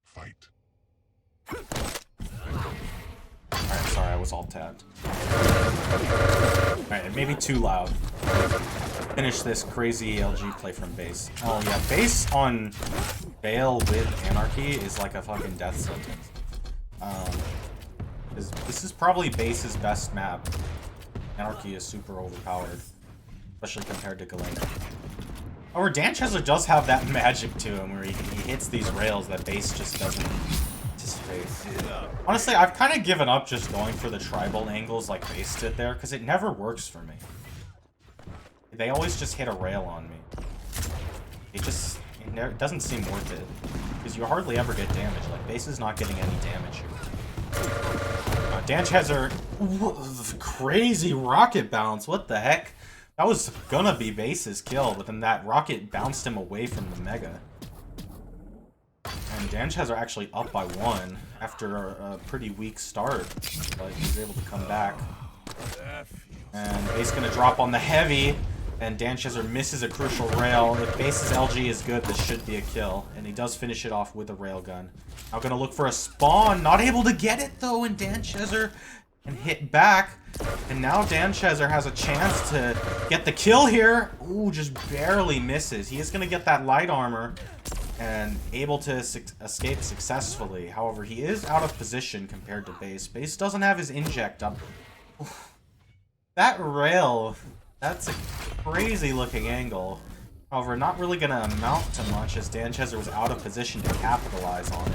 Fight. Alright, sorry, I was all tapped. Alright, maybe too loud. Finish this crazy LG play from base. Oh yeah, base on Veil with Anarchy is like a fucking death sentence. This is probably base's best map. Anarchy is super overpowered, especially compared to Galena. However, Danchester does have that magic to him where he hits these rails that base just doesn't anticipate. Honestly, I've kind of given up just going for the tribal angles like base did there, because it never works for me. They always just hit a rail on me. It doesn't seem worth it, because you hardly ever get damage. Like, base is not getting any damage here. Danchester, crazy rocket bounce, what the heck? That was gonna be base's kill, but then that rocket bounced him away from the Mega. And Danchester actually up by 1 after a pretty weak start, but he's able to come back. And base gonna drop on the heavy, and Danchester misses a crucial rail. If base's LG is good, this should be a kill, and he does finish it off with a railgun. Now gonna look for a spawn, not able to get it though, and Danchester can hit back. And now Danchester has a chance to get the kill here. Ooh, just barely misses. He is gonna get that light armor and able to escape successfully. However, he is out of position compared to base. Base doesn't have his inject up. That rail, that's a crazy looking angle. However, not really gonna amount to much as Danchester was out of position to capitalize on it.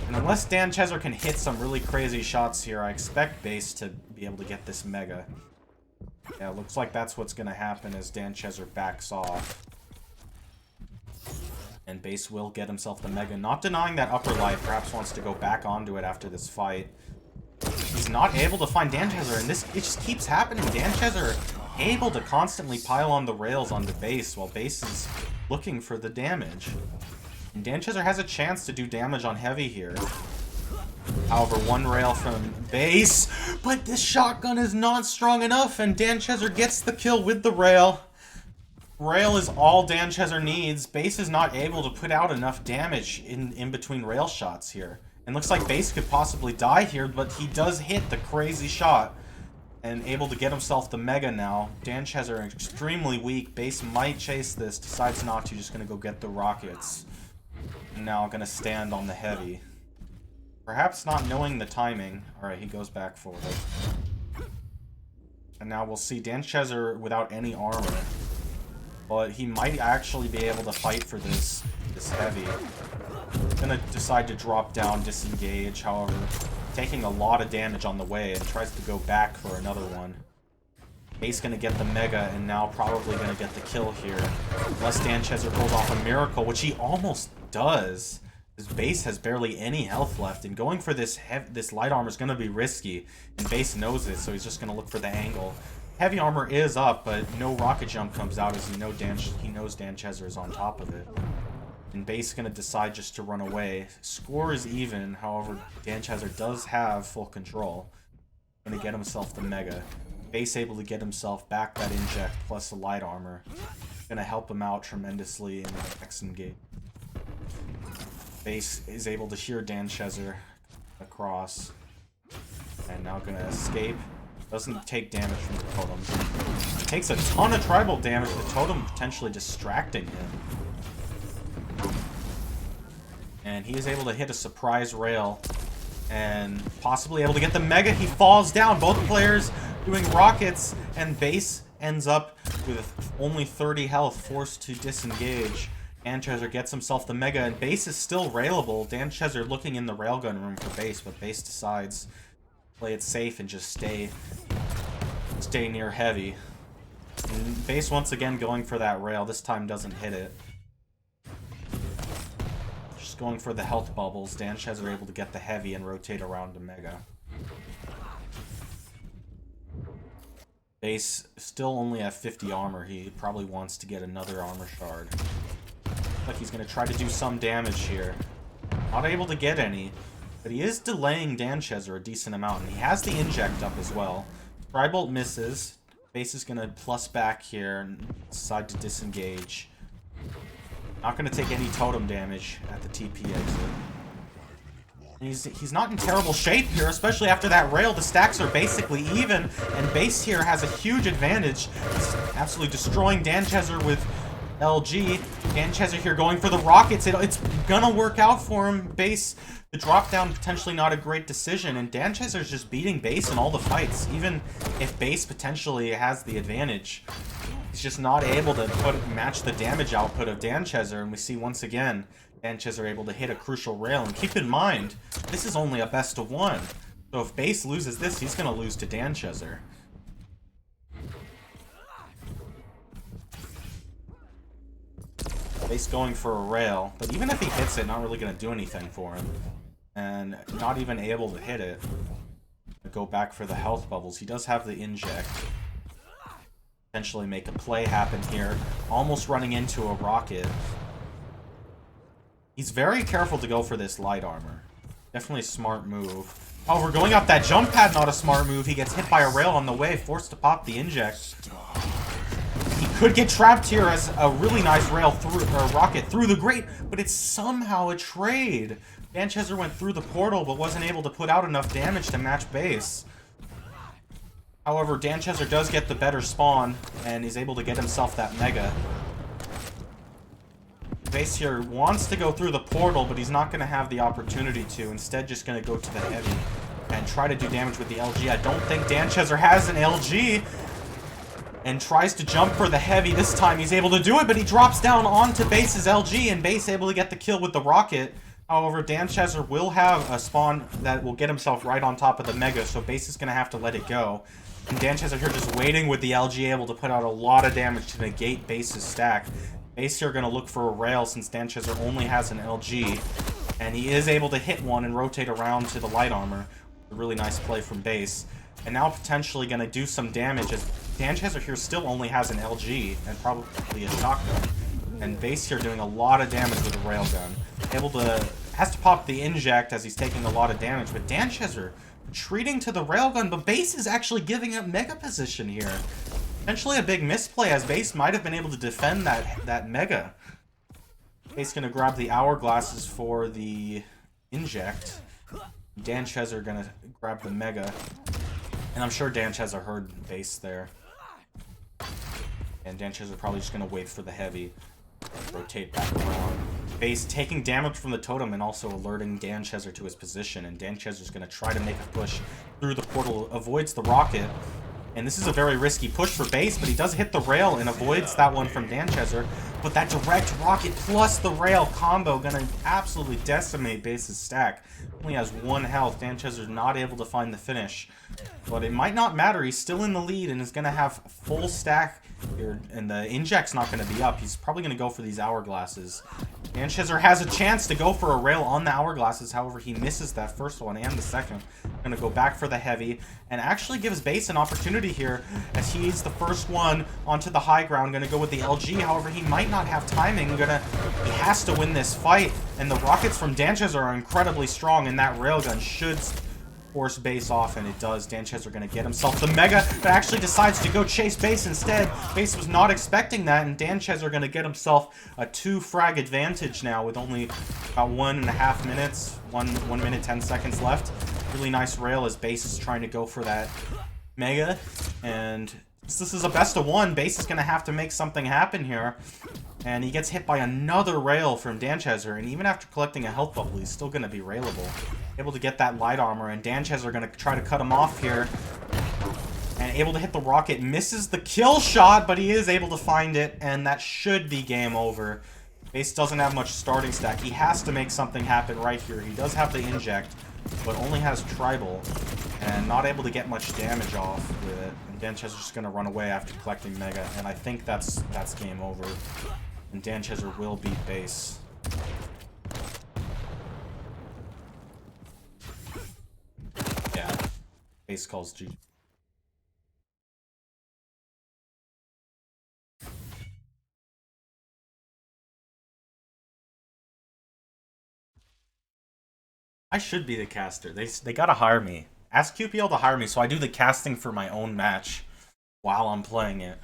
And unless Danchester can hit some really crazy shots here, I expect base to be able to get this Mega. Yeah, it looks like that's what's gonna happen as Danchester backs off. And base will get himself the Mega. Not denying that upper light, perhaps wants to go back onto it after this fight. He's not able to find Danchester, and it just keeps happening. Danchester able to constantly pile on the rails onto base while base is looking for the damage. And Danchester has a chance to do damage on heavy here. However, 1 rail from base, but this shotgun is not strong enough, and Danchester gets the kill with the rail. Rail is all Danchester needs. Base is not able to put out enough damage in between rail shots here. And looks like base could possibly die here, but he does hit the crazy shot. And able to get himself the Mega now. Danchester extremely weak. Base might chase this. Decides not to. Just going to go get the rockets. And now going to stand on the heavy. Perhaps not knowing the timing. Alright, he goes back for it. And now we'll see Danchester without any armor. But he might actually be able to fight for this heavy. Gonna decide to drop down, disengage, however, taking a lot of damage on the way and tries to go back for another one. Base gonna get the Mega and now probably gonna get the kill here. Unless Danchester pulls off a miracle, which he almost does. His base has barely any health left, and going for this light armor is gonna be risky. And base knows it, so he's just gonna look for the angle. Heavy armor is up, but no rocket jump comes out as he knows Danchester is on top of it. And base gonna decide just to run away. Score is even, however, Danchester does have full control. Gonna get himself the Mega. Base able to get himself back that inject plus the light armor. Gonna help him out tremendously in the next engage. Base is able to hear Danchester across. And now gonna escape. Doesn't take damage from the totems. Takes a ton of tribal damage, the totem potentially distracting him. And he is able to hit a surprise rail and possibly able to get the Mega. He falls down. Both players doing rockets, and base ends up with only 30 health, forced to disengage. Danchester gets himself the Mega, and base is still railable. Danchester looking in the railgun room for base, but base decides to play it safe and just stay near heavy. And base once again going for that rail. This time doesn't hit it. Just going for the health bubbles. Danchester able to get the heavy and rotate around to Mega. Base still only have 50 armor. He probably wants to get another armor shard. Like he's going to try to do some damage here. Not able to get any. But he is delaying Danchester a decent amount. And he has the inject up as well. Tribolt misses. Base is going to plus back here and decide to disengage. Not going to take any totem damage at the TP exit. He's not in terrible shape here, especially after that rail. The stacks are basically even, and base here has a huge advantage. He's absolutely destroying Danchezor with LG. Danchezor here going for the rockets. It's gonna work out for him. Base, the drop down potentially not a great decision, and Danchezor's just beating base in all the fights, even if base potentially has the advantage. He's just not able to match the damage output of Danchezor, and we see once again Danchezor able to hit a crucial rail. And keep in mind, this is only a best of 1. So if base loses this, he's going to lose to Danchezor. Base going for a rail, but even if he hits it, not really going to do anything for him. And not even able to hit it. Go back for the health bubbles. He does have the inject. Potentially make a play happen here. Almost running into a rocket. He's very careful to go for this light armor. Definitely a smart move. However, going up that jump pad, not a smart move. He gets hit by a rail on the way, forced to pop the inject. He could get trapped here as a really nice rail through, or rocket through the grate, but it's somehow a trade. Danchezor went through the portal, but wasn't able to put out enough damage to match base. However, Danchezor does get the better spawn, and is able to get himself that mega. Base here wants to go through the portal, but he's not going to have the opportunity to. Instead, just going to go to the heavy and try to do damage with the LG. I don't think Danchezor has an LG, and tries to jump for the heavy. This time he's able to do it, but he drops down onto base's LG, and base able to get the kill with the rocket. However, Danchezor will have a spawn that will get himself right on top of the mega, so base is going to have to let it go. And Danchezor here just waiting with the LG, able to put out a lot of damage to negate base's stack. Base here going to look for a rail since Danchezor only has an LG. And he is able to hit one and rotate around to the light armor. A really nice play from base. And now potentially going to do some damage as Danchezor here still only has an LG and probably a shotgun. And base here doing a lot of damage with a railgun. Has to pop the inject as he's taking a lot of damage. But Danchezor retreating to the railgun, but base is actually giving up mega position here. Potentially a big misplay, as base might have been able to defend that mega. Base gonna grab the hourglasses for the inject. Danchezor gonna grab the mega. And I'm sure Danchezor heard base there. And Danchezor probably just gonna wait for the heavy. Rotate back around. Base taking damage from the totem and also alerting Danchezor to his position. And Danchezor's gonna try to make a push through the portal, avoids the rocket. And this is a very risky push for base, but he does hit the rail and avoids that one from Danchezor. But that direct rocket plus the rail combo gonna absolutely decimate base's stack. Only has 1 health. Danchezor's not able to find the finish. But it might not matter. He's still in the lead and is gonna have full stack here. And the inject's not gonna be up. He's probably gonna go for these hourglasses. Danchezor has a chance to go for a rail on the hourglasses. However, he misses that first one and the second. Gonna go back for the heavy and actually gives base an opportunity here as he's the first one onto the high ground. Gonna go with the LG. However, he might not have timing. He has to win this fight, and the rockets from Danchezor are incredibly strong, and that railgun should force base off, and it does. Danchezor gonna get himself the mega, but actually decides to go chase base instead. Base was not expecting that, and Danchezor gonna get himself a 2 frag advantage now with only about 1.5 minutes, 1 minute 10 seconds left. Really nice rail as base is trying to go for that mega, and since this is a best of 1, base is gonna have to make something happen here. And he gets hit by another rail from Danchezor, and even after collecting a health bubble, he's still going to be railable. Able to get that light armor, and Danchezor going to try to cut him off here. And able to hit the rocket, misses the kill shot, but he is able to find it, and that should be game over. Base doesn't have much starting stack. He has to make something happen right here. He does have the inject, but only has tribal, and not able to get much damage off with it. And Danchezor's just going to run away after collecting mega, and I think that's game over. And Danchezor will beat base. Yeah. Base calls G. I should be the caster. They gotta hire me. Ask QPL to hire me so I do the casting for my own match while I'm playing it.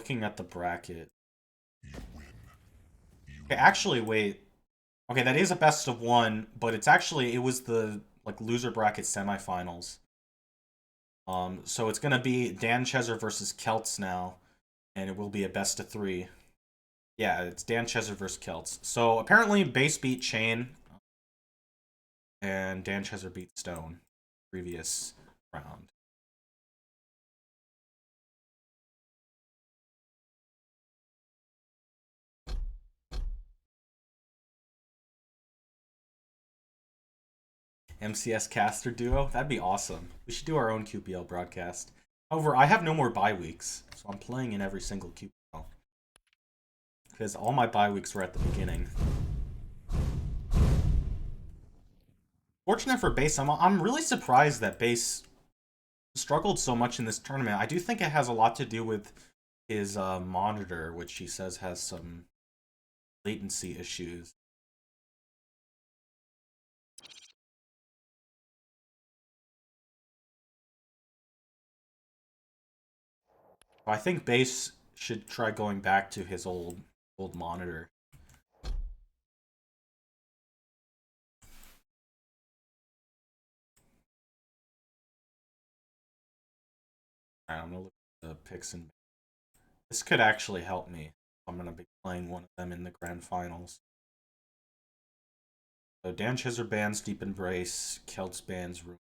looking at the bracket. Okay, actually, wait. Okay, that is a best of one, but it was the like loser bracket semifinals. So it's gonna be Dan Cheser versus Celts now, and it will be a best of three. Yeah, it's Dan Cheser versus Celts. So apparently, Base beat Chain, and Dan Cheser beat Stone previous round. MCS caster duo? That'd be awesome. We should do our own QPL broadcast. However, I have no more bye weeks, so I'm playing in every single QPL. Because all my bye weeks were at the beginning. Fortunate for Base, I'm really surprised that Base struggled so much in this tournament. I do think it has a lot to do with his monitor, which he says has some latency issues. I think Base should try going back to his old monitor. Alright, I'm gonna look at the picks and this could actually help me. I'm gonna be playing one of them in the grand finals. So Dan Chiser bans Deep Embrace, Celts bans Room.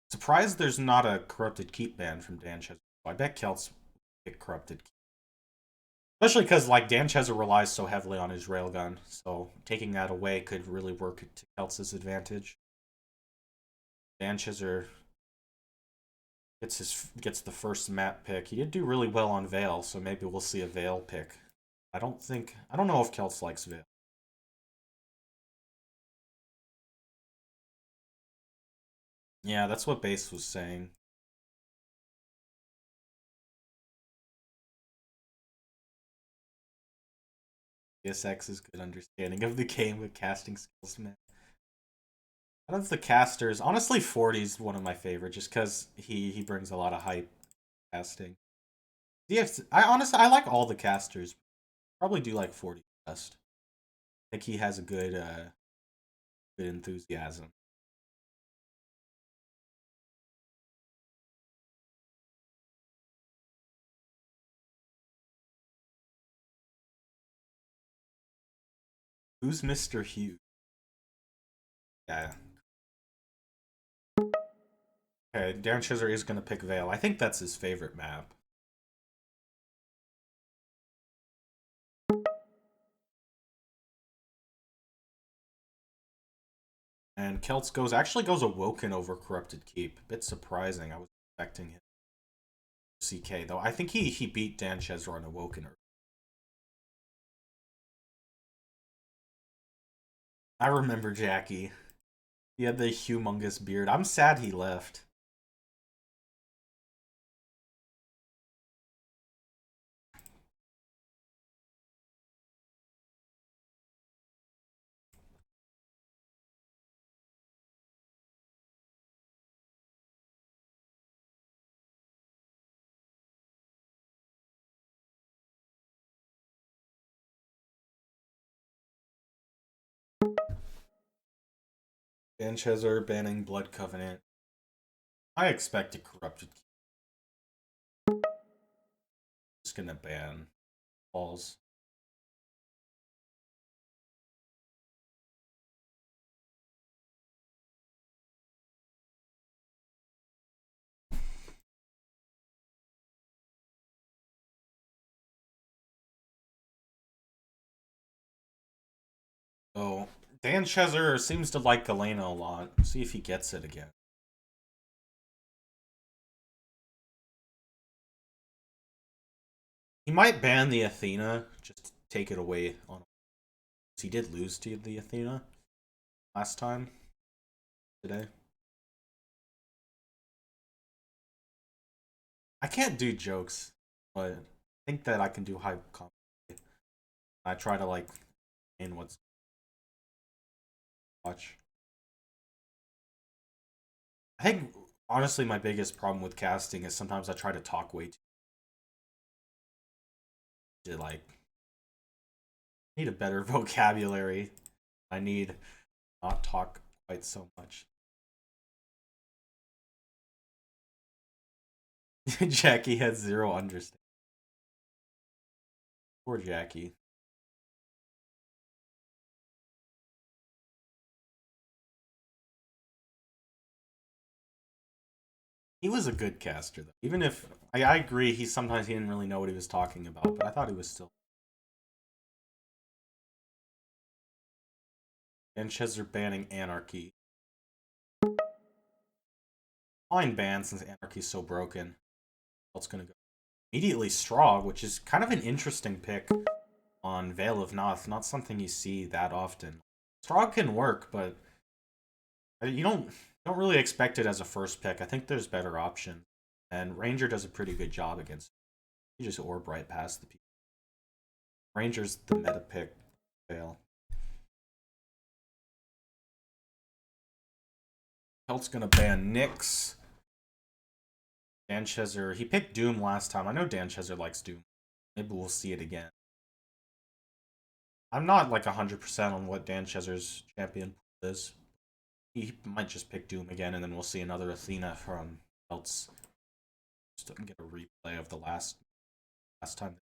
Surprised there's not a Corrupted Keep ban from Dan Chiser. I bet Celts pick Corrupted Keep. Especially because like Dan Cheser relies so heavily on his railgun, so taking that away could really work to Celts' advantage. Dan Cheser gets the first map pick. He did do really well on Veil, so maybe we'll see a Veil pick. I don't know if Celts likes Veil. Yeah, that's what Base was saying. PSX's good understanding of the game with casting skills, man. Out of the casters, honestly, 40 is one of my favorite, just because he brings a lot of hype casting. Yes, I like all the casters. Probably do like 40 best. I think he has a good enthusiasm. Who's Mr. Hughes? Yeah. Okay, Darren Chiser is gonna pick Veil. I think that's his favorite map. And Celts actually goes Awoken over Corrupted Keep. A bit surprising. I was expecting him. CK though. I think he beat Dan Cheser on Awoken. I remember Jackie. He had the humongous beard. I'm sad he left. Dan Cheser banning Blood Covenant. I expected Corrupted Keep. Just gonna ban balls. So Dan Cheser seems to like Galena a lot. See if he gets it again. He might ban the Athena, just take it away on. He did lose to the Athena last time today. I can't do jokes, but I think that I can do high comedy. I try to like in what's watch. I think honestly my biggest problem with casting is sometimes I try to talk way too. to like need a better vocabulary. I need not talk quite so much. Jackie had zero understanding. Poor Jackie. He was a good caster, though. Even if I agree, he didn't really know what he was talking about, but I thought he was still. And Chester banning Anarchy. Fine ban since Anarchy's so broken. What's gonna go? Immediately Straw, which is kind of an interesting pick on Veil of Noth. Not something you see that often. Straw can work, but you don't really expect it as a first pick. I think there's better options. And Ranger does a pretty good job against it. You just orb right past the people. Ranger's the meta pick. Veil. Kelt's gonna ban Nyx. Dan Chezzer, he picked Doom last time. I know Dan Chezzer likes Doom. Maybe we'll see it again. I'm not like 100% on what Dan Chezzer's champion is. He might just pick Doom again, and then we'll see another Athena from Kelt's. Just get a replay of the last time.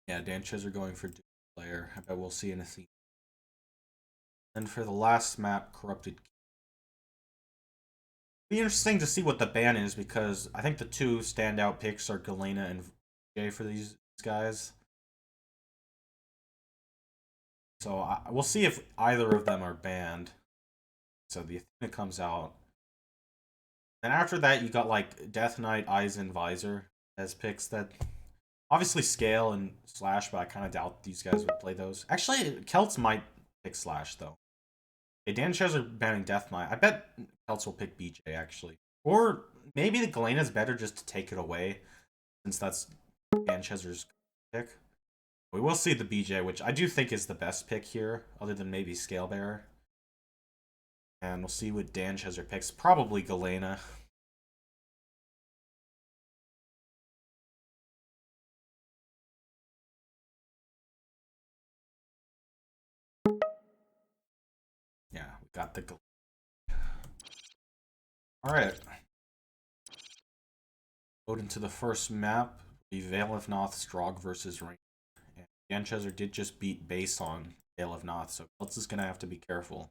Yeah, Dan Chezzer going for Doom player. I bet we'll see an Athena. And for the last map, Corrupted. It'll be interesting to see what the ban is, because I think the two standout picks are Galena and Jay for these guys. So we'll see if either of them are banned. So the Athena comes out. And after that, you got like Death Knight, Eisen, Visor as picks that obviously Scale and Slash, but I kind of doubt these guys would play those. Actually, Celts might pick Slash though. Okay, Dan Chezzer banning Death Knight. I bet Celts will pick BJ actually. Or maybe the Galena's better just to take it away, since that's Dan Chezzer's pick. We will see the BJ, which I do think is the best pick here, other than maybe Scale Bearer. And we'll see what Dan Chezzer picks. Probably Galena. Yeah, we got the Galena. Alright. Go into the first map. The Veil of Noth, Strog versus Rain. And Dan Chezzer did just beat base on Veil of Noth, so Keltz is going to have to be careful.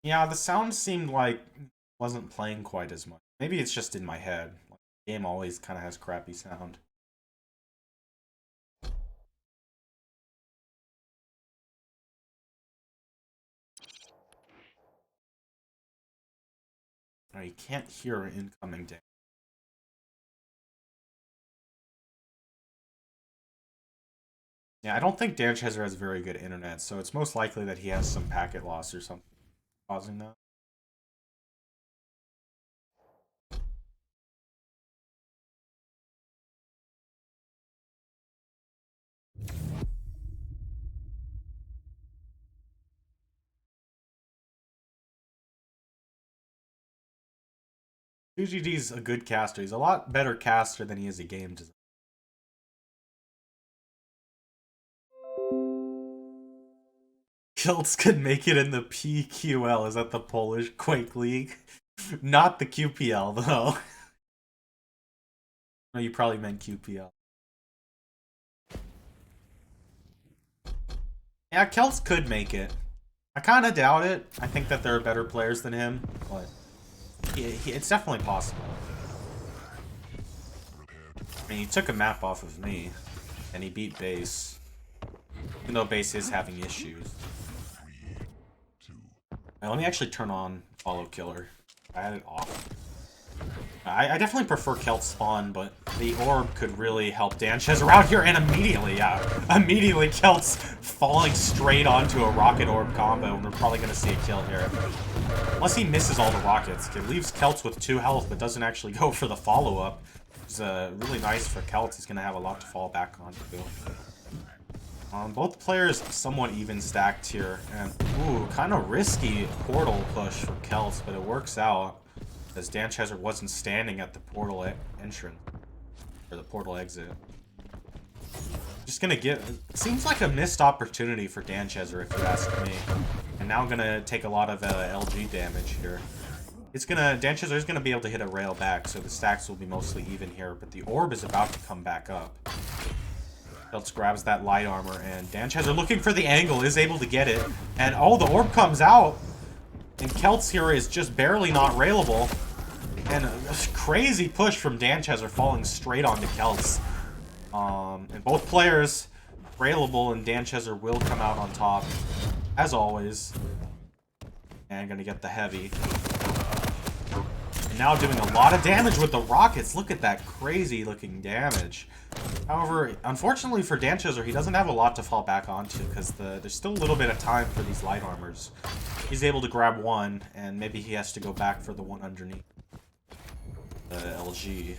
Yeah, the sound seemed like wasn't playing quite as much. Maybe it's just in my head. Like, the game always kind of has crappy sound. Oh, you can't hear incoming damage. Yeah, I don't think Dan Chezzer has very good internet, so it's most likely that he has some packet loss or something causing that. UGD's a good caster. He's a lot better caster than he is a game designer. Kilts could make it in the PQL. Is that the Polish Quake League? Not the QPL, though. No, you probably meant QPL. Yeah, Kelts could make it. I kind of doubt it. I think that there are better players than him, but it's definitely possible. I mean, he took a map off of me. And he beat base. Even though base is having issues. Now, let me actually turn on follow killer. I had it off. I definitely prefer Celt spawn, but the orb could really help Danchez around here, and immediately, immediately Celt's falling straight onto a rocket orb combo, and we're probably going to see a kill here. Unless he misses all the rockets. It leaves Celt with 2 health, but doesn't actually go for the follow-up. It's really nice for Celt. He's going to have a lot to fall back on, too. Both players somewhat even stacked here, and ooh, kind of risky portal push for Celt, but it works out. As Danchezer wasn't standing at the portal entrance, or the portal exit. Just gonna get, it seems like a missed opportunity for Danchezer, if you ask me. And now gonna take a lot of LG damage here. Danchezer is gonna be able to hit a rail back, so the stacks will be mostly even here, but the orb is about to come back up. Celts grabs that light armor, and Danchezer looking for the angle, is able to get it. And oh, the orb comes out! And Celt's here is just barely not railable. And a crazy push from Danchezer falling straight onto Celt's. And both players railable, and Danchezer will come out on top, as always. And gonna get the heavy. And now doing a lot of damage with the rockets. Look at that crazy looking damage. However, unfortunately for Danchezer, he doesn't have a lot to fall back onto, because there's still a little bit of time for these light armors. He's able to grab one, and maybe he has to go back for the one underneath the LG.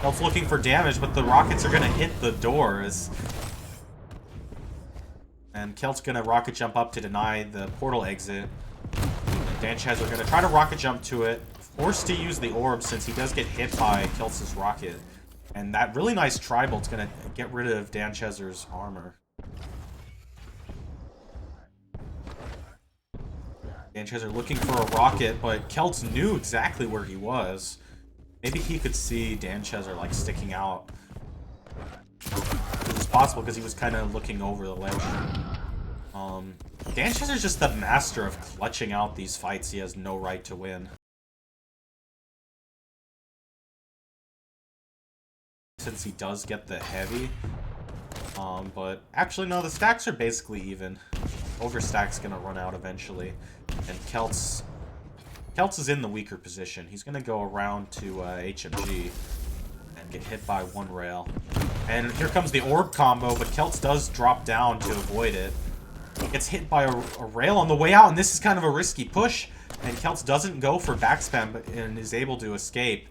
Celt's looking for damage, but the rockets are going to hit the doors. And Celt's going to rocket jump up to deny the portal exit. And Danchezer going to try to rocket jump to it, forced to use the orb since he does get hit by Celt's rocket. And that really nice tri-bolt's going to get rid of Danchezer's armor. Danchezer looking for a rocket, but Celts knew exactly where he was. Maybe he could see Danchezer, like, sticking out. It was possible because he was kind of looking over the ledge. Danchezer's just the master of clutching out these fights he has no right to win. Since he does get the heavy. But actually, no, the stacks are basically even. Overstack's gonna run out eventually. And Celts is in the weaker position. He's gonna go around to HMG and get hit by one rail. And here comes the orb combo, but Celts does drop down to avoid it. Gets hit by a rail on the way out, and this is kind of a risky push. And Celts doesn't go for backspam and is able to escape.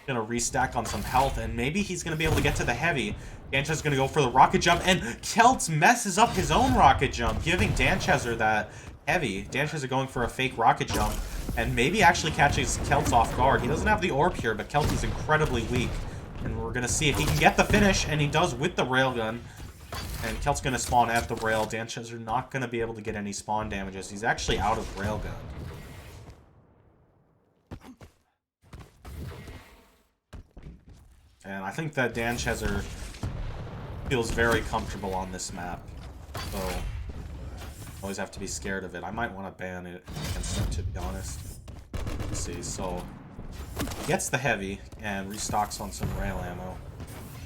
Gonna restack on some health, and maybe he's gonna be able to get to the heavy. Danchezer's gonna go for the rocket jump, and Celts messes up his own rocket jump, giving Danchezer that heavy. Danchezer going for a fake rocket jump, and maybe actually catches Celts off guard. He doesn't have the orb here, but Celts is incredibly weak. And we're gonna see if he can get the finish, and he does with the railgun. And Celt's gonna spawn at the rail. Danchezer not gonna be able to get any spawn damages. He's actually out of railgun. And I think that Danchezer feels very comfortable on this map. So, always have to be scared of it. I might want to ban it against him, to be honest. Let's see, so... Gets the heavy, and restocks on some rail ammo.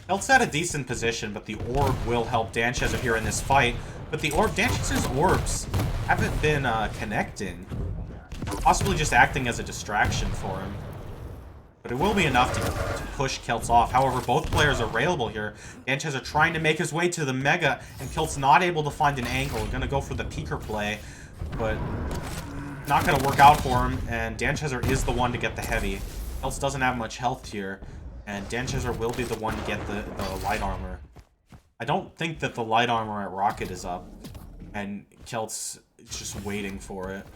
Celt's at a decent position, but the orb will help Danchezer here in this fight. But the orb, Danchezer's orbs haven't been connecting. Possibly just acting as a distraction for him. But it will be enough to push Celts off. However, both players are railable here. Danchezer trying to make his way to the Mega, and Celt's not able to find an angle. Gonna go for the peeker play, but not gonna work out for him, and Danchezer is the one to get the heavy. Celts doesn't have much health here, and Danchezer will be the one to get the light armor. I don't think that the light armor at Rocket is up, and Celts is just waiting for it.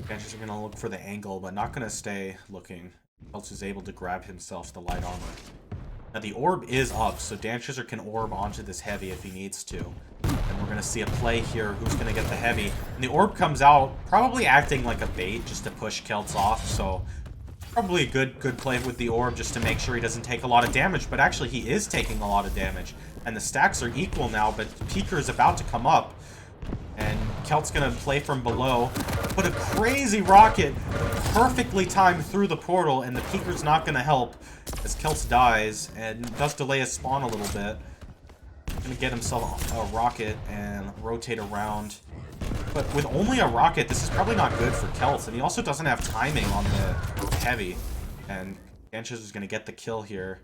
Danchezer are gonna look for the angle, but not gonna stay looking. Celts is able to grab himself the light armor. Now the orb is up, so Danchezer can orb onto this heavy if he needs to. And we're gonna see a play here. Who's gonna get the heavy? And the orb comes out, probably acting like a bait just to push Celts off. So probably a good play with the orb just to make sure he doesn't take a lot of damage. But actually, he is taking a lot of damage, and the stacks are equal now. But Peeker is about to come up. And Kelt's gonna play from below. Put a crazy rocket perfectly timed through the portal, and the Peeker's not gonna help as Kelts dies and does delay his spawn a little bit. Gonna get himself a rocket and rotate around. But with only a rocket, this is probably not good for Kelts, and he also doesn't have timing on the heavy. And Danches is gonna get the kill here.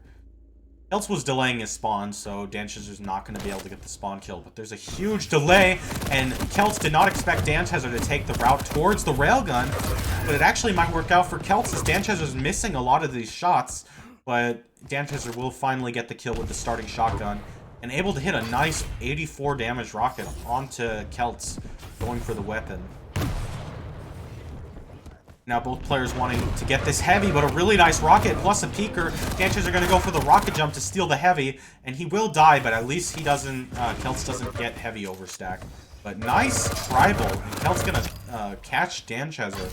Kelts was delaying his spawn, so Danches is not going to be able to get the spawn kill. But there's a huge delay, and Kelts did not expect Dancheser to take the route towards the railgun. But it actually might work out for Kelts, as Dancheser is missing a lot of these shots. But Dancheser will finally get the kill with the starting shotgun, and able to hit a nice 84 damage rocket onto Kelts, going for the weapon. Now both players wanting to get this heavy, but a really nice rocket plus a peeker. Danches are going to go for the rocket jump to steal the heavy, and he will die, but at least he doesn't, Kelts doesn't get heavy overstack. But nice tribal, and Kelt's going to catch Dancheser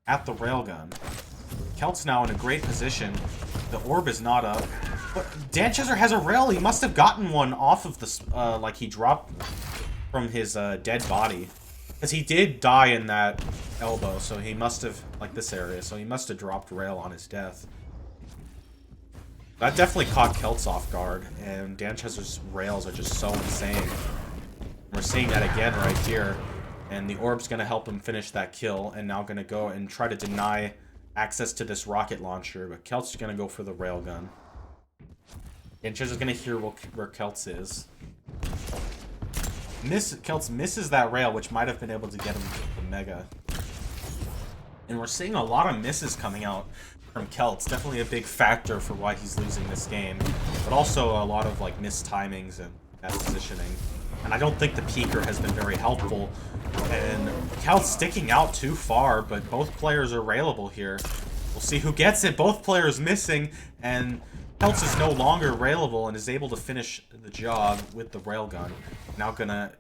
at the railgun. Kelt's now in a great position. The orb is not up, but Dancheser has a rail. He must have gotten one off of the, like he dropped from his dead body. Because he did die in that elbow, so he must have, like this area, so he must have dropped rail on his death. That definitely caught Kelts off guard, and Dancheser's rails are just so insane. We're seeing that again right here, and the orb's going to help him finish that kill, and now going to go and try to deny access to this rocket launcher, but Kelts is going to go for the railgun. Dancheser's going to hear where Kelts is. Kelts misses that rail, which might have been able to get him the mega. And we're seeing a lot of misses coming out from Kelts. Definitely a big factor for why he's losing this game. But also a lot of like missed timings and bad positioning. And I don't think the peeker has been very helpful. And Kelts sticking out too far, but both players are railable here. We'll see who gets it. Both players missing, and Kelts is no longer railable and is able to finish the job with the railgun. Now gonna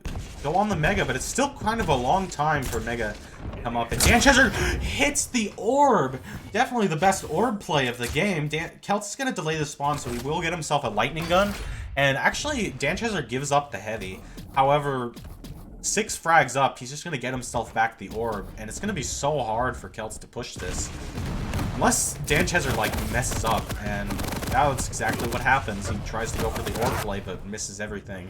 go on the mega, but it's still kind of a long time for mega to come up. And Dancheser hits the orb! Definitely the best orb play of the game. Kelts is gonna delay the spawn, so he will get himself a lightning gun. And actually, Dancheser gives up the heavy. However, 6 frags up, he's just gonna get himself back the orb. And it's gonna be so hard for Kelts to push this. Unless Dancheser, like, messes up, and that's exactly what happens. He tries to go for the orb play, but misses everything.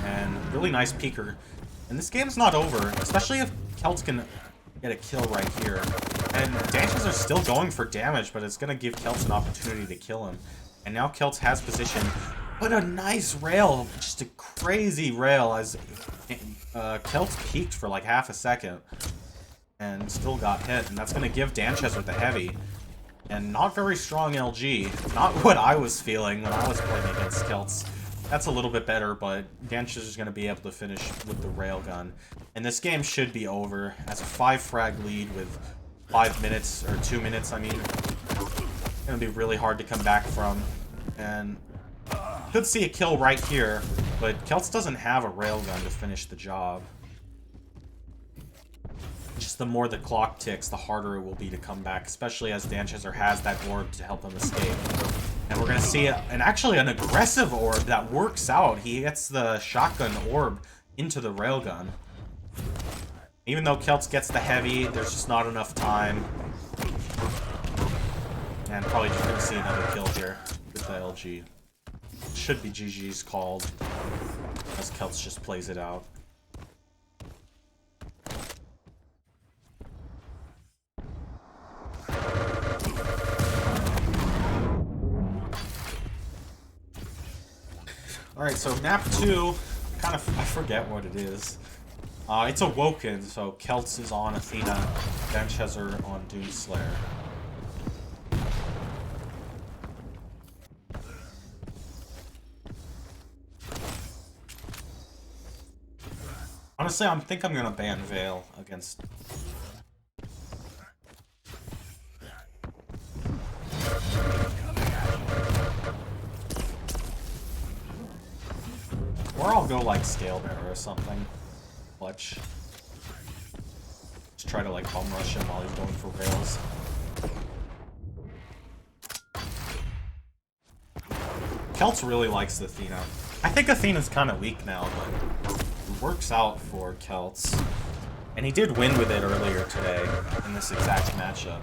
And really nice peeker. And this game's not over, especially if Kelts can get a kill right here. And Dancheser is still going for damage, but it's going to give Kelts an opportunity to kill him. And now Kelts has position. But a nice rail, just a crazy rail as Kelts peaked for like half a second and still got hit, and that's going to give Dancheser the heavy. And not very strong LG. Not what I was feeling when I was playing against Kelts. That's a little bit better, but Dancheser's going to be able to finish with the railgun. And this game should be over as a 5 frag lead with 5 minutes, or 2 minutes, I mean. It's going to be really hard to come back from. And could see a kill right here, but Kelts doesn't have a railgun to finish the job. Just the more the clock ticks, the harder it will be to come back, especially as Dancheser has that orb to help him escape. And we're going to see actually an aggressive orb that works out. He gets the shotgun orb into the railgun. Even though Kelts gets the heavy, there's just not enough time. And probably just going to see another kill here with the LG. Should be GG's called, as Kelts just plays it out. Alright, so map 2, I forget what it is. It's Awoken, so Kelts is on Athena, Dancheser on Doomslayer. Honestly, I think I'm gonna ban Veil against... Or I'll go like Scale Bearer or something. Clutch. Just try to like bum rush him while he's going for rails. Celts really likes Athena. I think Athena's kind of weak now, but it works out for Celts. And he did win with it earlier today in this exact matchup.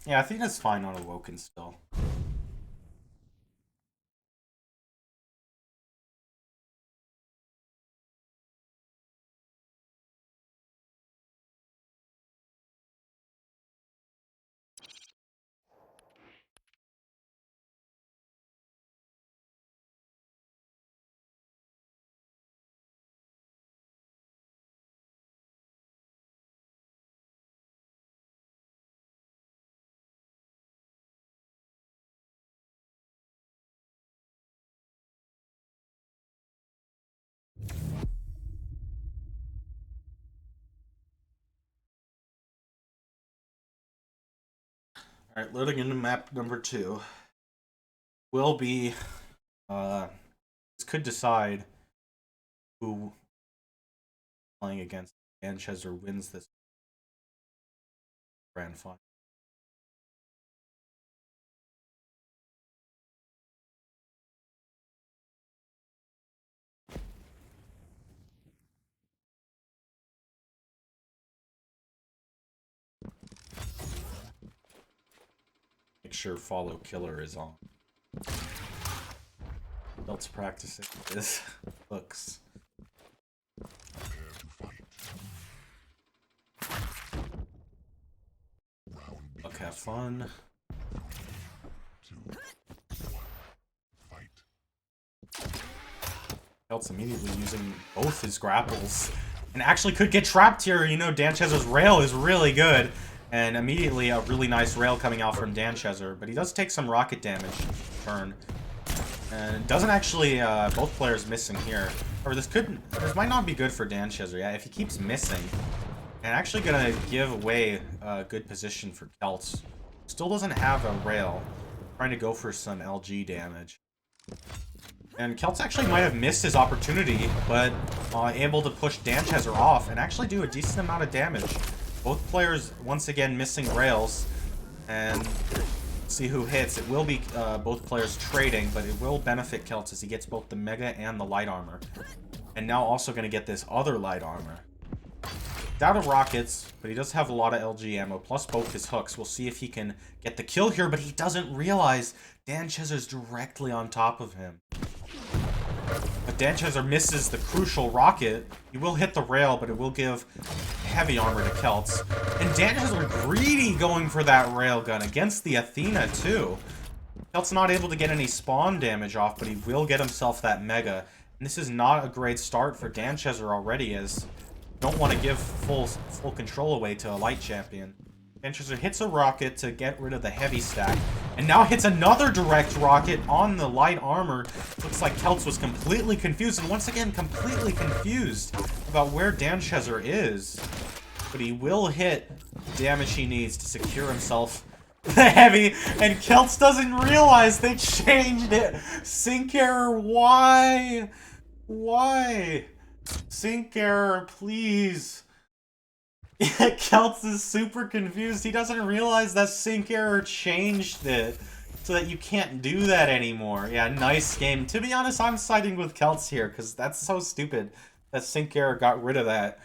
Yeah, I think that's fine on Awoken still. Alright, loading into map number 2. Will be, this could decide who playing against Manchester wins this grand final. Make sure follow killer is on. Let's practicing this hooks. Look, have fun. Celts immediately using both his grapples. And actually could get trapped here. You know, Danchezer's rail is really good. And immediately a really nice rail coming out from Danchezer. But he does take some rocket damage turn. And doesn't actually, both players missing here. Or this might not be good for Danchezer. Yeah, if he keeps missing. And actually gonna give away a good position for Celts. Still doesn't have a rail. Trying to go for some LG damage. And Celts actually might have missed his opportunity, but able to push Danchezer off and actually do a decent amount of damage. Both players once again missing rails, and see who hits. It will be both players trading, but it will benefit Celts as he gets both the Mega and the Light Armor. And now also going to get this other Light Armor. He's out of rockets, but he does have a lot of LG ammo, plus both his hooks. We'll see if he can get the kill here, but he doesn't realize Danchezer's directly on top of him. But Danchezer misses the crucial rocket. He will hit the rail, but it will give heavy armor to Celts. And Danchezer greedy going for that railgun against the Athena, too. Celts not able to get any spawn damage off, but he will get himself that Mega. And this is not a great start for Danchezer already, as you don't want to give full control away to a light champion. Danchezer hits a rocket to get rid of the heavy stack, and now hits another direct rocket on the light armor. Looks like Celts was completely confused, and once again completely confused about where Danchezer is. But he will hit the damage he needs to secure himself the heavy, and Celts doesn't realize they changed it. Sync error, why? Why? Sync error, please. Celts is super confused. He doesn't realize that sync error changed it so that you can't do that anymore. Yeah, nice game. To be honest, I'm siding with Celts here because that's so stupid that sync error got rid of that.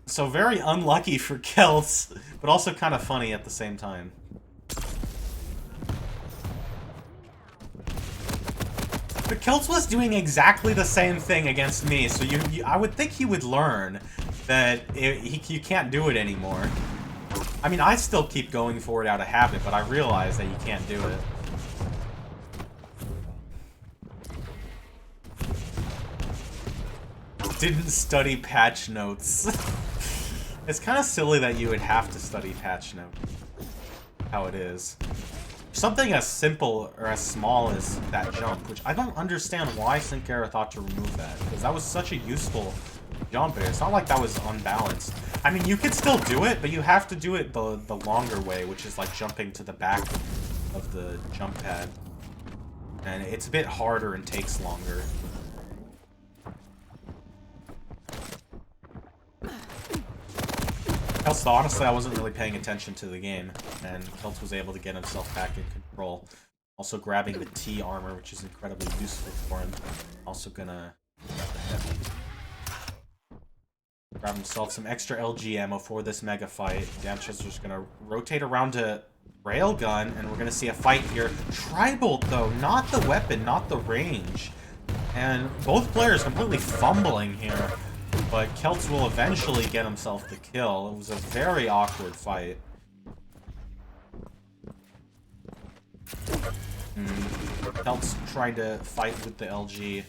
So very unlucky for Celts, but also kind of funny at the same time. But Celts was doing exactly the same thing against me, so I would think he would learn that you can't do it anymore. I mean, I still keep going for it out of habit, but I realize that you can't do it. Didn't study patch notes. It's kind of silly that you would have to study patch notes. How it is. Something as simple or as small as that jump, which I don't understand why Sinclair thought to remove that, because that was such a useful jump. It's not like that was unbalanced. I mean, you could still do it, but you have to do it the longer way, which is like jumping to the back of the jump pad. And it's a bit harder and takes longer. Else, honestly, I wasn't really paying attention to the game, and Kelts was able to get himself back in control. Also grabbing the T armor, which is incredibly useful for him. Also gonna grab himself some extra LG ammo for this mega fight. Danchester's gonna rotate around to Railgun, and we're gonna see a fight here. Tribolt, though, not the weapon, not the range. And both players completely fumbling here. But Kelts will eventually get himself the kill. It was a very awkward fight. Kelts trying to fight with the LG.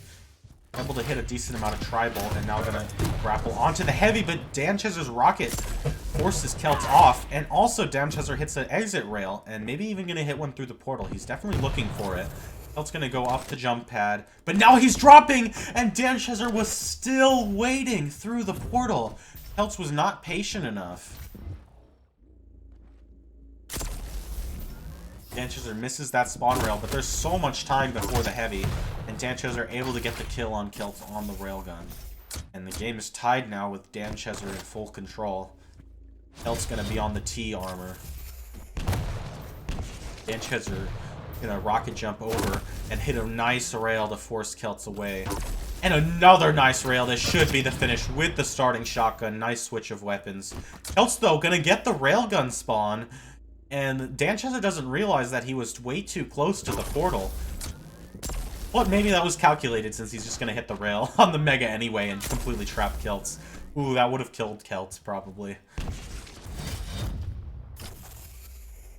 Able to hit a decent amount of tribal, and now gonna grapple onto the heavy, but Danchester's rocket forces Kelts off, and also Danchester hits an exit rail, and maybe even gonna hit one through the portal. He's definitely looking for it. Kelt's gonna go up the jump pad, but now he's dropping, and Danchester was still waiting through the portal. Kelts was not patient enough. Danchester misses that spawn rail, but there's so much time before the heavy, and Danchester able to get the kill on Kelts on the railgun. And the game is tied now with Danchester in full control. Kelt's gonna be on the T armor. Danchester gonna rocket jump over and hit a nice rail to force Kelts away. And another nice rail. This should be the finish with the starting shotgun. Nice switch of weapons. Kelts, though, gonna get the railgun spawn. And Danchester doesn't realize that he was way too close to the portal. But maybe that was calculated, since he's just gonna hit the rail on the Mega anyway and completely trap Kelts. Ooh, that would have killed Kelts, probably.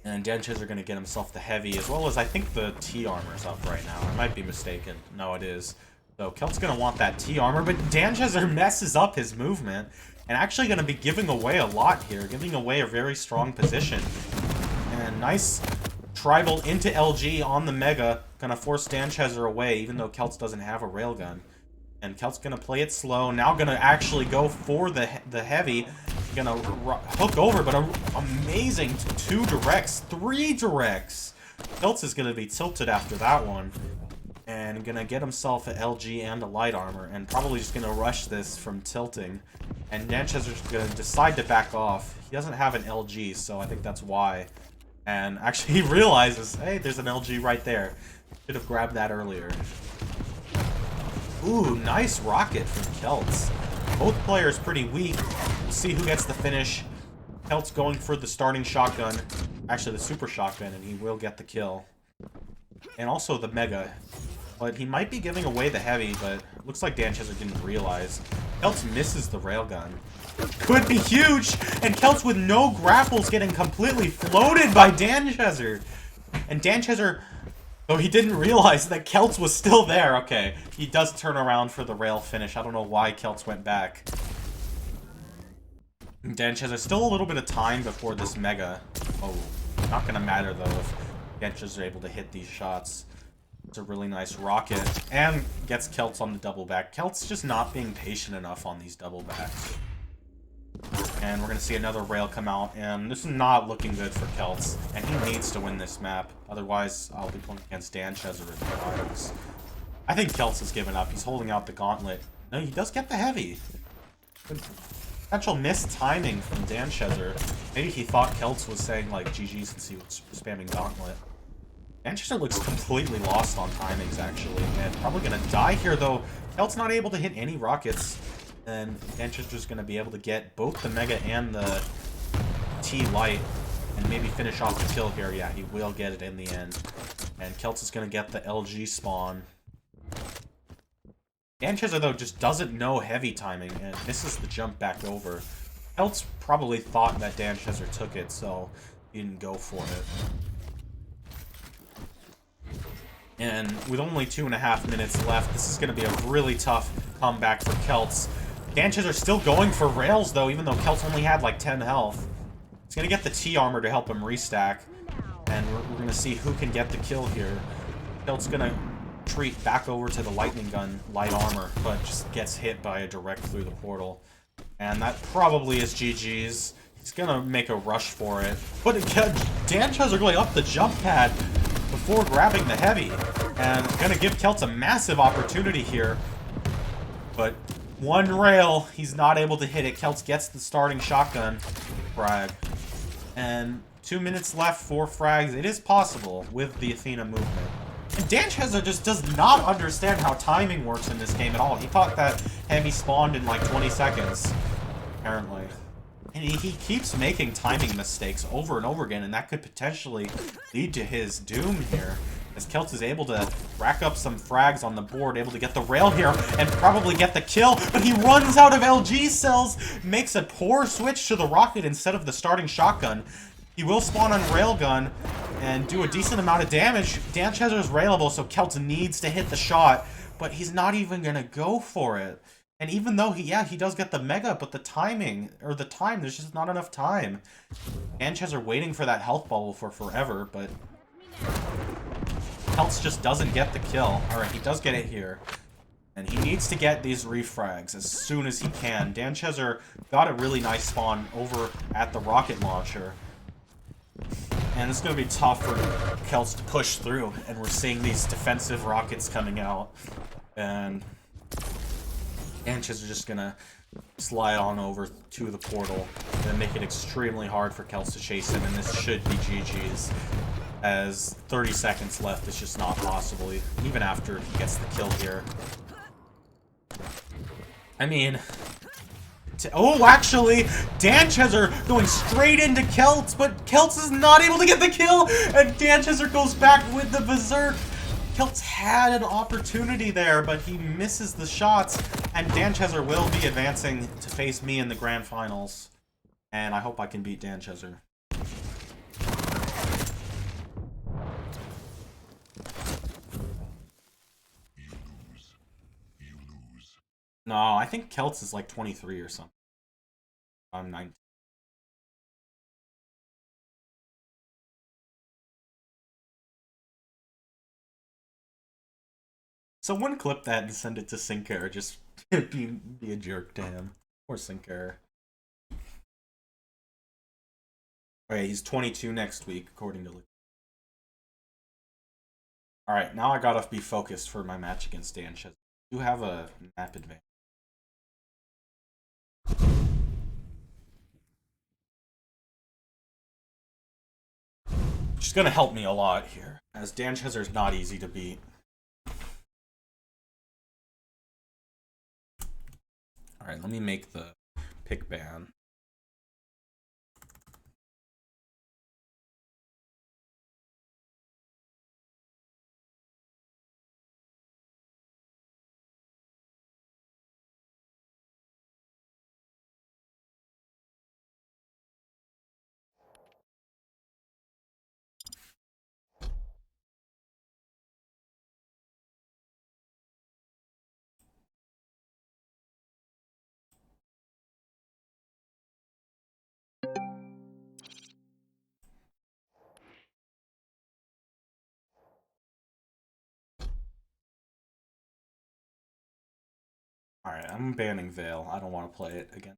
And Danchester gonna get himself the heavy, as well as I think the T armor's up right now. I might be mistaken. No, it is. So Kelt's gonna want that T armor, but Danchester messes up his movement. And actually gonna be giving away a lot here. Giving away a very strong position. And nice tribal into LG on the Mega. Gonna force Danchester away, even though Kelts doesn't have a railgun. And Kelt's gonna play it slow. Now gonna actually go for the heavy. Gonna hook over, but amazing 2 directs, 3 directs. Kelts is gonna be tilted after that one. And gonna get himself an LG and a light armor. And probably just gonna rush this from tilting. And Danchester's gonna decide to back off. He doesn't have an LG, so I think that's why. And actually he realizes, hey, there's an LG right there. Should have grabbed that earlier. Ooh, nice rocket from Kelts. Both players pretty weak. We'll see who gets the finish. Kelts going for the starting shotgun. Actually, the super shotgun, and he will get the kill. And also the Mega. But he might be giving away the heavy, but it looks like Danchester didn't realize. Kelts misses the railgun. Could be huge! And Kelts with no grapples getting completely floated by Danchester. And Danchester, though he didn't realize that Kelts was still there. Okay, he does turn around for the rail finish. I don't know why Kelts went back. Danchester, still a little bit of time before this Mega. Oh, not gonna matter though if Danchester's able to hit these shots. It's a really nice rocket, and gets Kelts on the double back. Kelts just not being patient enough on these double backs. And we're gonna see another rail come out, and this is not looking good for Kelts. And he needs to win this map, otherwise I'll be playing against Danchester in the finals. I think Kelts has given up. He's holding out the gauntlet. No, he does get the heavy. Potential missed timing from Danchester. Maybe he thought Kelts was saying like GG since he was spamming gauntlet. Danchester looks completely lost on timings, actually, and probably gonna die here, though. Kelt's not able to hit any rockets, and Danchester's gonna be able to get both the Mega and the T-Light, and maybe finish off the kill here. Yeah, he will get it in the end. And Kelts is gonna get the LG spawn. Danchester, though, just doesn't know heavy timing, and misses the jump back over. Elts probably thought that Danchester took it, so he didn't go for it. And with only 2.5 minutes left, this is going to be a really tough comeback for Celts. Danchester still going for rails, though, even though Celts only had like 10 health. He's going to get the T-armor to help him restack. And we're going to see who can get the kill here. Celts going to retreat back over to the lightning gun light armor, but just gets hit by a direct through the portal. And that probably is GG's. He's going to make a rush for it. But Danchester going up the jump pad before grabbing the heavy. And going to give Celts a massive opportunity here. But one rail, he's not able to hit it. Celts gets the starting shotgun frag. And 2 minutes left, 4 frags. It is possible with the Athena movement. And Danchester just does not understand how timing works in this game at all. He thought that heavy spawned in like 20 seconds, apparently. And he keeps making timing mistakes over and over again, and that could potentially lead to his doom here. As Celts is able to rack up some frags on the board, able to get the rail here, and probably get the kill, but he runs out of LG cells, makes a poor switch to the rocket instead of the starting shotgun. He will spawn on railgun and do a decent amount of damage. Danchester is railable, so Celts needs to hit the shot, but he's not even going to go for it. And even though he does get the mega, but the timing, or the time, there's just not enough time. Danchester waiting for that health bubble for forever, but Celts just doesn't get the kill. Alright, he does get it here. And he needs to get these refrags as soon as he can. Danchester got a really nice spawn over at the rocket launcher. And it's going to be tough for Celts to push through. And we're seeing these defensive rockets coming out. And Danchester just going to slide on over to the portal and make it extremely hard for Celts to chase him. And this should be GG's. As 30 seconds left, it's just not possible, even after he gets the kill here. I mean... Oh, actually, Danchester going straight into Celts, but Celts is not able to get the kill, and Danchester goes back with the Berserk. Celts had an opportunity there, but he misses the shots, and Danchester will be advancing to face me in the grand finals. And I hope I can beat Danchester. No, I think Celts is like 23 or something. I'm 19. Someone clip that and send it to Sinker. Just be a jerk to him. Or Sinker. Okay, he's 22 next week, according to... Alright, now I gotta be focused for my match against Danchester. You have a map advantage. Which is gonna help me a lot here, as Danchester's not easy to beat. Alright, let me make the pick ban. Alright, I'm banning Veil. I don't want to play it again.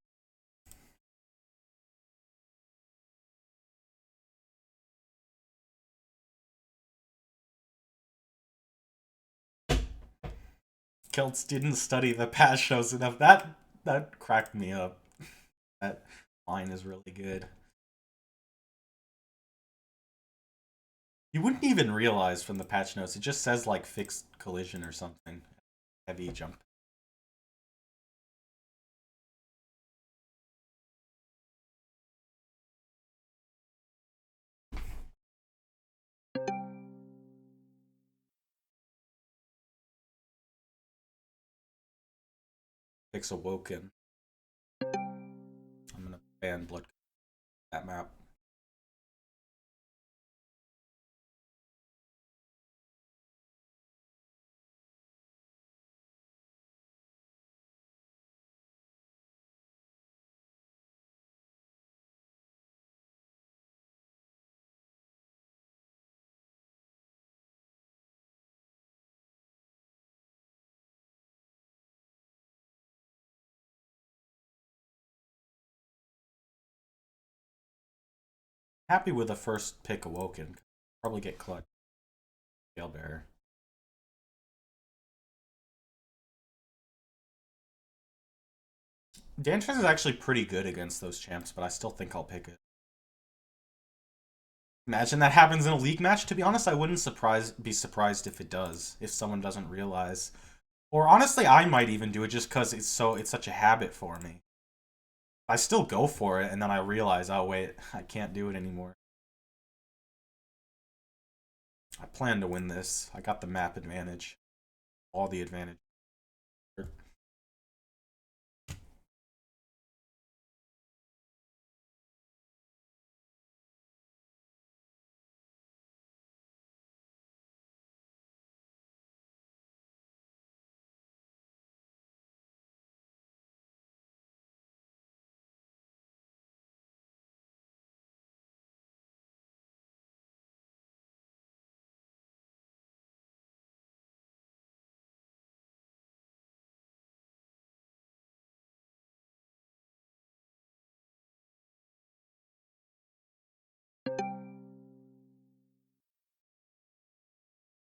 Celts didn't study the patch shows enough. That cracked me up. That line is really good. You wouldn't even realize from the patch notes. It just says like fixed collision or something. Heavy jump. Fix awoken. I'm gonna ban blood that map. Happy with the first pick Awoken. Probably get clutch. Gale Bearer. Danchas is actually pretty good against those champs, but I still think I'll pick it. Imagine that happens in a league match. To be honest, I wouldn't be surprised if it does, if someone doesn't realize. Or honestly, I might even do it just because it's such a habit for me. I still go for it, and then I realize, oh wait, I can't do it anymore. I plan to win this. I got the map advantage. All the advantage.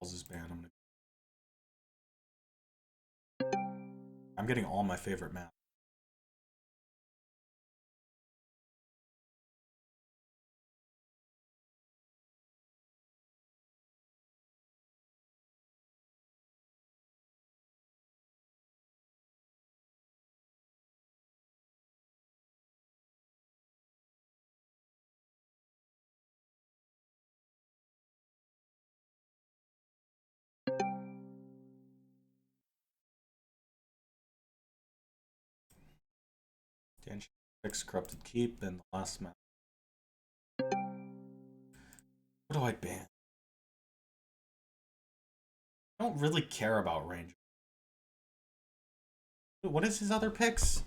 Is banned. I'm getting all my favorite maps. Danch picks Corrupted Keep, and the last map. What do I ban? I don't really care about range. What is his other picks?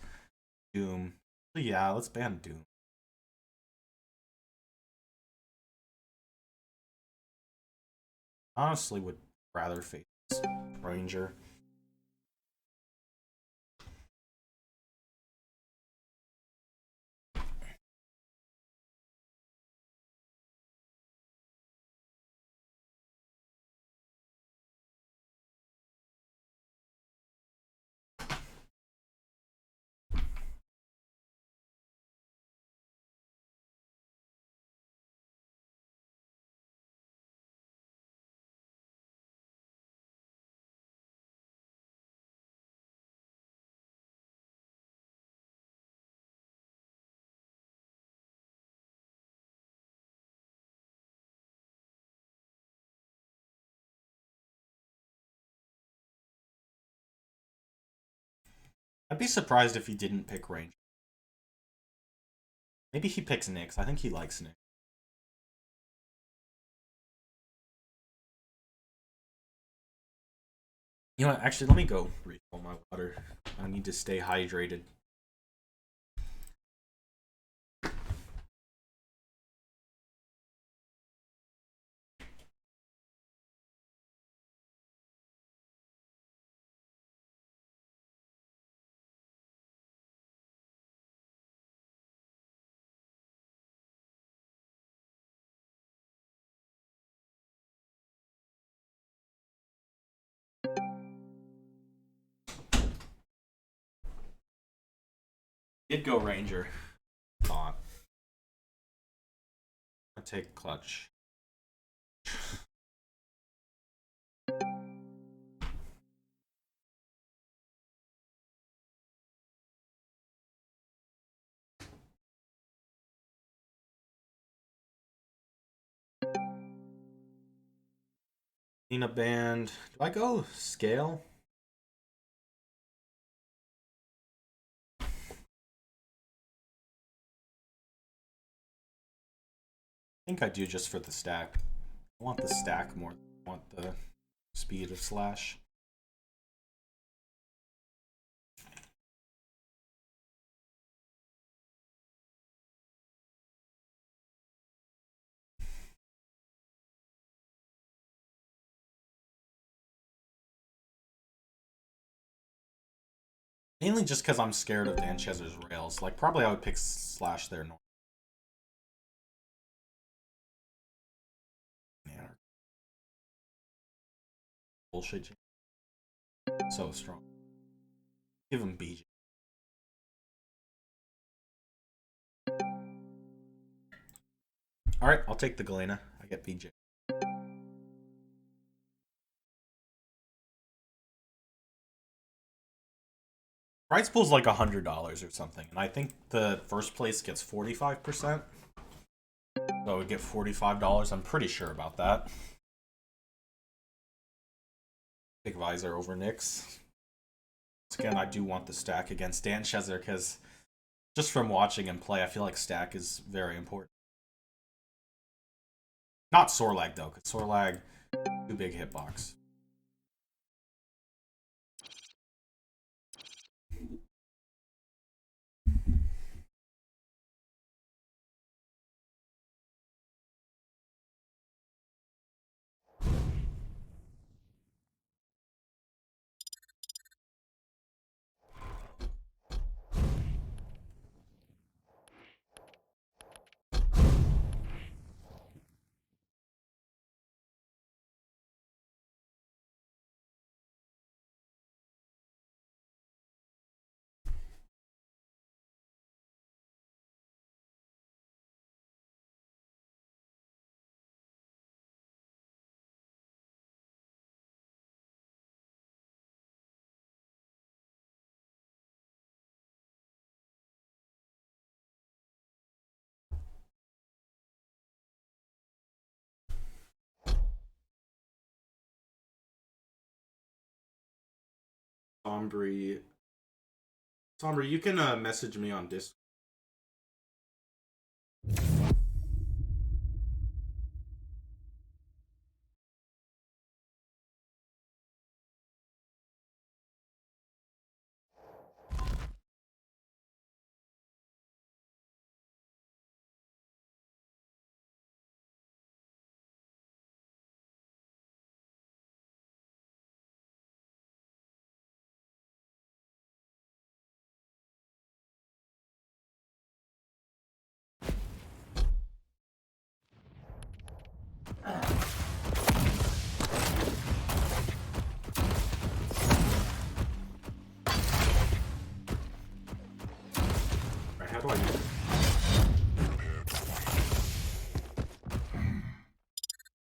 Doom. Yeah, let's ban Doom. Honestly, would rather face Ranger. I'd be surprised if he didn't pick Ranger. Maybe he picks Nyx. I think he likes Nyx. You know what? Actually, let me go refill my water. I need to stay hydrated. Did go Ranger. Thought. I take clutch. Nina band. Do I go scale? think I do just for the stack. I want the stack more than I want the speed of slash. Mainly just because I'm scared of Danchezer's rails. Like, probably I would pick slash there. Bullshit. So strong. Give him BJ. Alright, I'll take the Galena. I get BJ. Prize pool's like $100 or something, and I think the first place gets 45%. So we get $45. I'm pretty sure about that. Pick Visor over Nyx. Once again, I do want the stack against Danchezer because just from watching him play, I feel like stack is very important. Not Sorlag though, because Sorlag, too big hitbox. Sombry, you can message me on Discord. How do I use it?